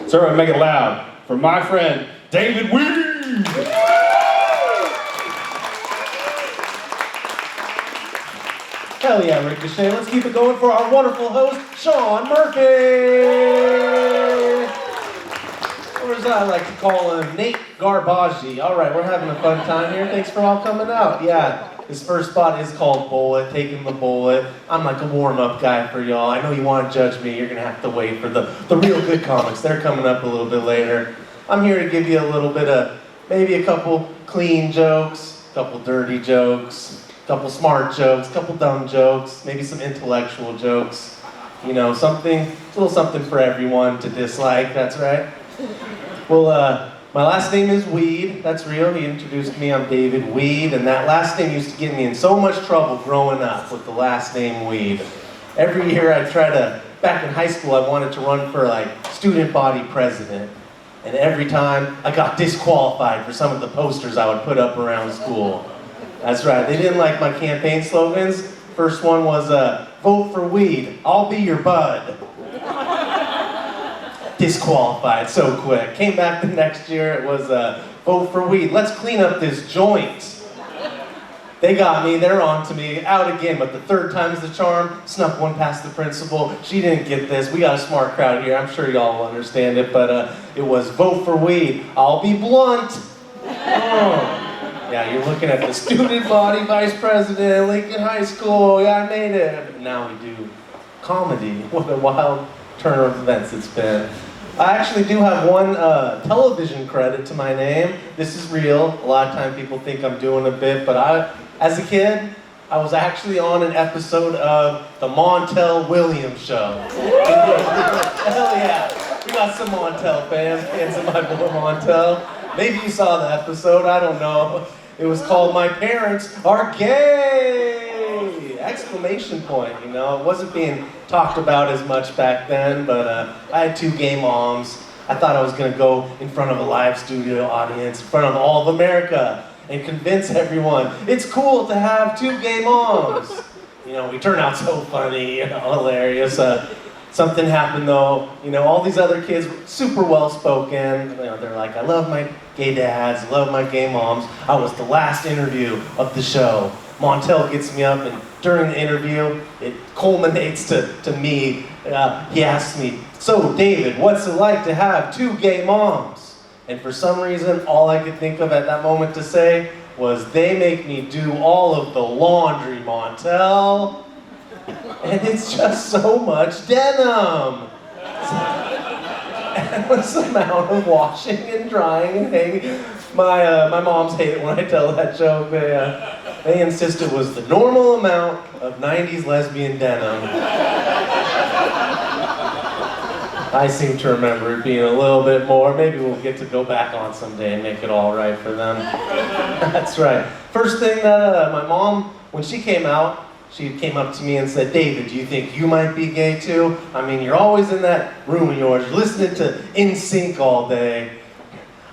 So everyone make it loud for my friend, David Weed! Hell yeah, Ricochet. Let's keep it going for our wonderful host, Sean Murphy! Or as I like to call him, Nate Garbaggi. All right, we're having a fun time here. Thanks for all coming out. Yeah, his first spot is called Bullet, taking the bullet. I'm like a warm-up guy for y'all. I know you want to judge me. You're going to have to wait for the real good comics. They're coming up a little bit later. I'm here to give you a little bit of, maybe a couple clean jokes, a couple dirty jokes, a couple smart jokes, a couple dumb jokes, maybe some intellectual jokes. You know, something, a little something for everyone to dislike, that's right. Well, my last name is Weed, that's real. He introduced me, I'm David Weed, and that last name used to get me in so much trouble growing up with the last name Weed. Every year I try to, back in high school I wanted to run for like student body president, and every time I got disqualified for some of the posters I would put up around school. That's right, they didn't like my campaign slogans. First one was, vote for Weed, I'll be your bud. Disqualified so quick. Came back the next year, it was vote for Weed. Let's clean up this joint. They got me, they're on to me, out again, but the third time's the charm. Snuck one past the principal. She didn't get this. We got a smart crowd here. I'm sure y'all will understand it, but it was vote for Weed. I'll be blunt. Oh. Yeah, you're looking at the student body vice president, Lincoln High School. Yeah, I made it. Now we do comedy. What a wild turn of events it's been. I actually do have one television credit to my name. This is real. A lot of time people think I'm doing a bit, but as a kid, I was actually on an episode of the Montel Williams Show. Hell yeah. We got some Montel fans of my boy Montel. Maybe you saw the episode, I don't know. It was called My Parents Are Gay! Exclamation point, you know. It wasn't being talked about as much back then, but I had 2 gay moms. I thought I was gonna go in front of a live studio audience, in front of all of America, and convince everyone it's cool to have 2 gay moms. You know, we turned out so funny, you know, hilarious. Something happened though, you know, all these other kids were super well spoken. You know, they're like, I love my gay dads, love my gay moms. I was the last interview of the show. Montel gets me up, and during the interview, it culminates to me. He asks me, so David, what's it like to have 2 gay moms? And for some reason, all I could think of at that moment to say was, they make me do all of the laundry, Montel. And it's just so much denim. Endless amount of washing and drying and hanging. My moms hate it when I tell that joke. They insist it was the normal amount of 90s lesbian denim. I seem to remember it being a little bit more. Maybe we'll get to go back on someday and make it all right for them. That's right. First thing that my mom, when she came out, she came up to me and said, David, do you think you might be gay too? I mean, you're always in that room of yours, listening to NSYNC all day.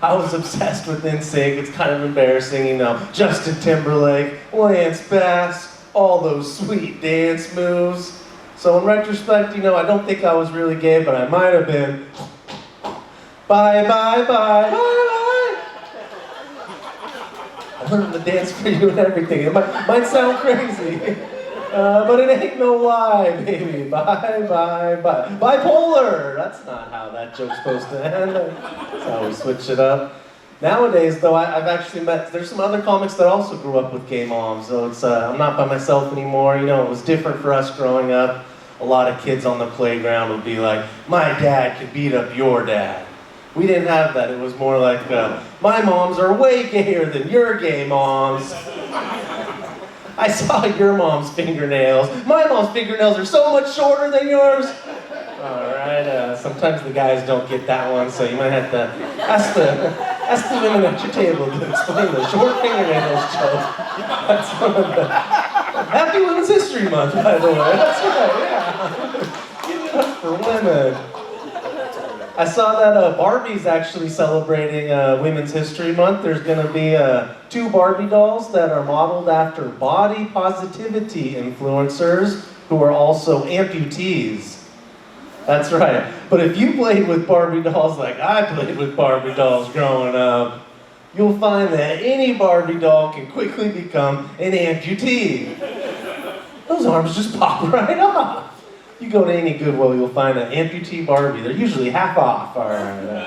I was obsessed with NSYNC. It's kind of embarrassing, you know. Justin Timberlake, Lance Bass, all those sweet dance moves. So in retrospect, you know, I don't think I was really gay, but I might have been. Bye, bye, bye, bye, bye. I learned the dance for you and everything. It might sound crazy. But it ain't no lie, baby. Bye, bye, bye. Bipolar! That's not how that joke's supposed to end. That's how we switch it up. Nowadays, though, I've actually met, there's some other comics that also grew up with gay moms, so it's, I'm not by myself anymore. You know, it was different for us growing up. A lot of kids on the playground would be like, my dad could beat up your dad. We didn't have that. It was more like, my moms are way gayer than your gay moms. I saw your mom's fingernails. My mom's fingernails are so much shorter than yours. All right, sometimes the guys don't get that one, so you might have to ask the women at your table to explain the short fingernails joke. That's one of the... Happy Women's History Month, by the way. That's right, yeah. Give it up for women. I saw that Barbie's actually celebrating Women's History Month. There's going to be 2 Barbie dolls that are modeled after body positivity influencers who are also amputees. That's right. But if you played with Barbie dolls like I played with Barbie dolls growing up, you'll find that any Barbie doll can quickly become an amputee. Those arms just pop right off. You go to any Goodwill, you'll find an amputee Barbie. They're usually half off. All right.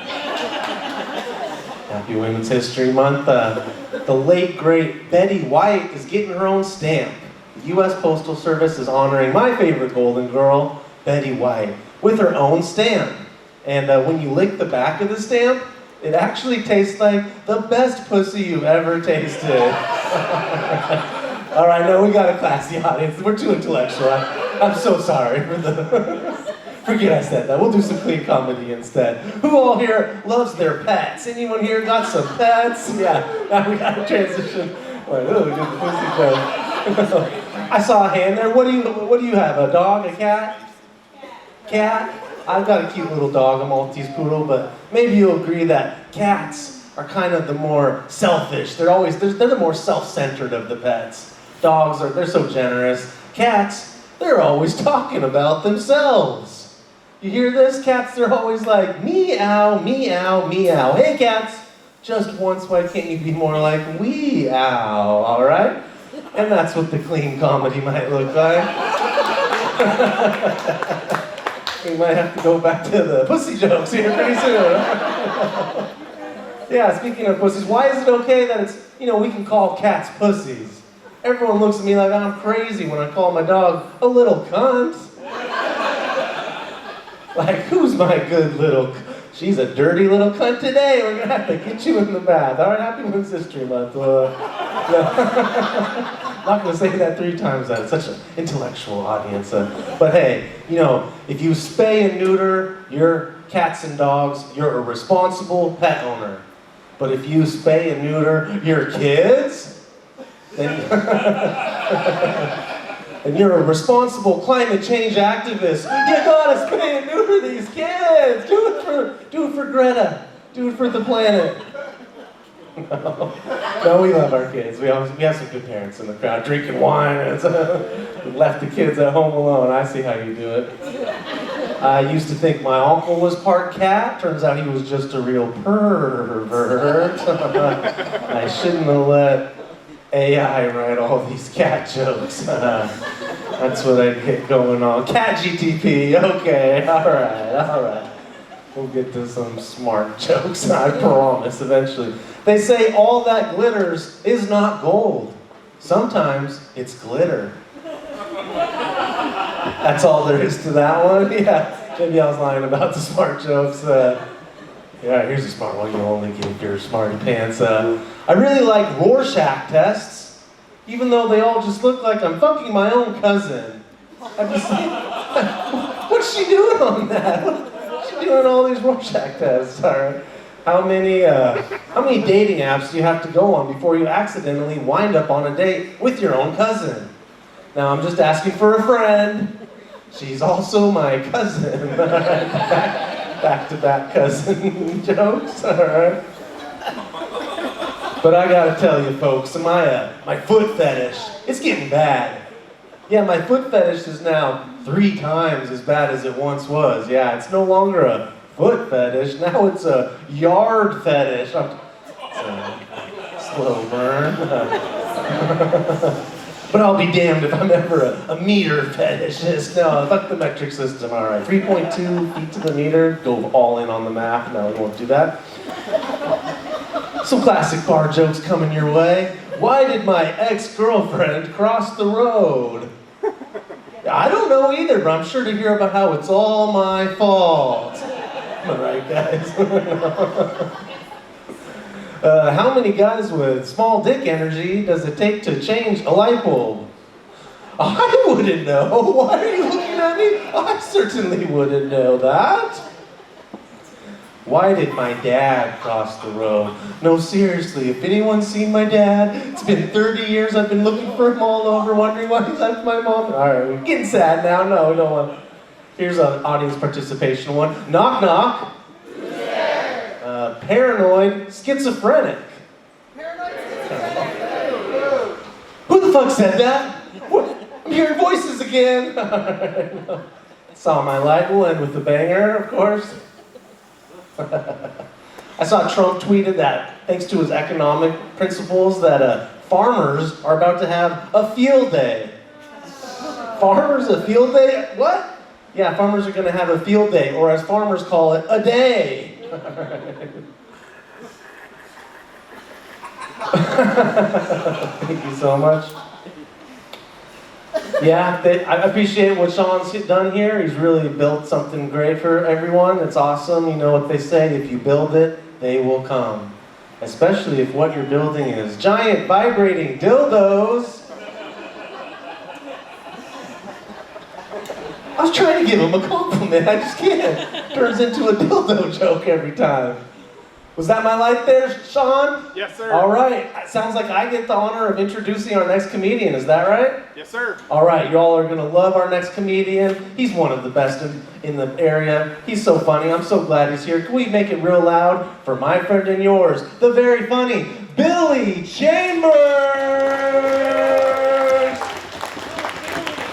Happy Women's History Month. The late, great Betty White is getting her own stamp. The U.S. Postal Service is honoring my favorite Golden Girl, Betty White, with her own stamp. And when you lick the back of the stamp, it actually tastes like the best pussy you've ever tasted. All right, no, we got a classy audience. We're too intellectual. I'm so sorry for the... Forget I said that. We'll do some clean comedy instead. Who all here loves their pets? Anyone here got some pets? Yeah, now we got to transition. Like, oh, we did the pussy joke. I saw a hand there. What do you have? A dog? A cat? Cat? I've got a cute little dog, a Maltese poodle, but maybe you'll agree that cats are kind of the more selfish. They're the more self-centered of the pets. Dogs they're so generous. Cats, they're always talking about themselves. You hear this? Cats, they're always like, meow, meow, meow. Hey cats, just once, why can't you be more like wee-ow, all right? And that's what the clean comedy might look like. We might have to go back to the pussy jokes here pretty soon. Yeah, speaking of pussies, why is it okay that we can call cats pussies? Everyone looks at me like I'm crazy when I call my dog a little cunt. Like, who's my good little... She's a dirty little cunt today. We're going to have to get you in the bath. All right, Happy Women's History Month. I'm not going to say that 3 times. That's such an intellectual audience. But hey, if you spay and neuter your cats and dogs, you're a responsible pet owner. But if you spay and neuter your kids, then... and you're a responsible climate change activist. You gotta spay and neuter these kids. Do it for Greta. Do it for the planet. No, we love our kids. We have some good parents in the crowd drinking wine and left the kids at home alone. I see how you do it. I used to think my uncle was part cat. Turns out he was just a real pervert. I shouldn't have let AI write all these cat jokes. That's what I get going on. Cat GTP, okay, all right. We'll get to some smart jokes, I promise, eventually. They say all that glitters is not gold. Sometimes it's glitter. That's all there is to that one? Yeah, maybe I was lying about the smart jokes. Yeah, here's a smart one you only get if you're smarty pants. I really like Rorschach tests, even though they all just look like I'm fucking my own cousin. I'm just like, what's she doing on that? What's she doing all these Rorschach tests? All right. How many dating apps do you have to go on before you accidentally wind up on a date with your own cousin? Now I'm just asking for a friend. She's also my cousin. Back-to-back cousin jokes, all right? But I gotta tell you folks, my foot fetish, it's getting bad. Yeah, my foot fetish is now 3 times as bad as it once was. Yeah, it's no longer a foot fetish, now it's a yard fetish. It's a slow burn. But I'll be damned if I'm ever a meter fetishist. No, fuck the metric system, all right. 3.2 feet to the meter, go all in on the math. No, we won't do that. Some classic bar jokes coming your way. Why did my ex-girlfriend cross the road? I don't know either, but I'm sure to hear about how it's all my fault. Am I right, guys? How many guys with small dick energy does it take to change a light bulb? I wouldn't know. Why are you looking at me? I certainly wouldn't know that. Why did my dad cross the road? No, seriously, if anyone's seen my dad, it's been 30 years I've been looking for him all over, wondering why he left my mom. All right, we're getting sad now. No, we don't want. Here's an audience participation one. Knock, knock. Paranoid, schizophrenic. Who the fuck said that? What? I'm hearing voices again. No, Saw my light. We'll end with the banger, of course. I saw Trump tweeted that, thanks to his economic principles, that farmers are about to have a field day. Farmers, a field day? What? Yeah, farmers are going to have a field day, or as farmers call it, a day. Thank you so much. Yeah, I appreciate what Sean's done here. He's really built something great for everyone. It's awesome. You know what they say, if you build it, they will come. Especially if what you're building is giant vibrating dildos. I was trying to give him a compliment, I just can't. Turns into a dildo joke every time. Was that my light there, Sean? Yes, sir. All right. It sounds like I get the honor of introducing our next comedian. Is that right? Yes, sir. All right. Y'all are going to love our next comedian. He's one of the best in the area. He's so funny. I'm so glad he's here. Can we make it real loud for my friend and yours, the very funny Billy?